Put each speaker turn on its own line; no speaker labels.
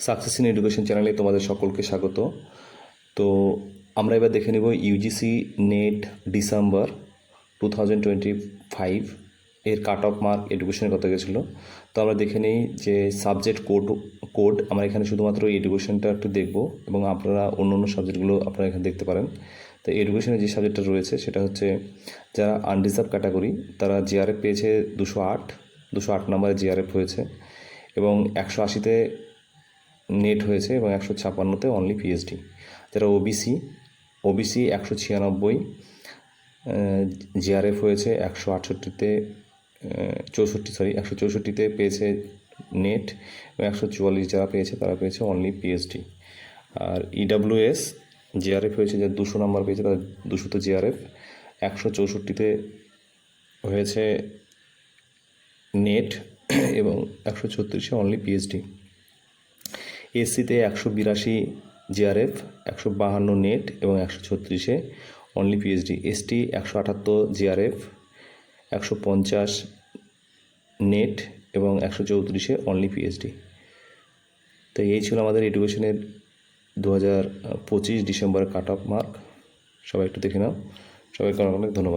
Success in education চ্যানেলে তোমাদের সকলকে স্বাগত। তো আমরা এবার দেখে নেব ইউজিসি নেট ডিসেম্বর 2025 এর কাট অফ মার্ক এডুকেশনের কত গেছিলো। তো আমরা দেখে নিই যে সাবজেক্ট কোড আমরা এখানে শুধুমাত্র এডুকেশনটা একটু দেখব এবং আপনারা অন্য অন্য সাবজেক্টগুলো আপনারা এখানে দেখতে পারেন। তো এডুকেশনের যে সাবজেক্টটা রয়েছে সেটা হচ্ছে যারা আনরিজার্ভ ক্যাটাগরি তারা জিআরএফ পেয়েছে 208 নম্বরে জিআরএফ হয়েছে এবং 180তে নেট হয়েছে এবং 156তে অনলি পিএইচডি। যারা ওবিসি 196 জিআরএফ হয়েছে, 164তে 164তে পেয়েছে নেট এবং 144 যারা পেয়েছে তারা পেয়েছে অনলি পিএইচডি। আর ইডাব্লিউএস জিআরএফ হয়েছে যারা 200 নম্বর পেয়েছে তারা 200তে জিআরএফ, 164তে হয়েছে নেট এবং 136 অনলি পিএইচডি। এসসিতে 182 জিআরএফ, 152 নেট এবং 136 only PhD. ST 178 JRF, 150 net এবং 134 অনলি পিএইচডি। তো এই ছিল আমাদের এডুকেশনের 2025 ডিসেম্বরের কাট অফ মার্ক। সবাই একটু দেখে নাও। সবাইকে অনেক অনেক ধন্যবাদ।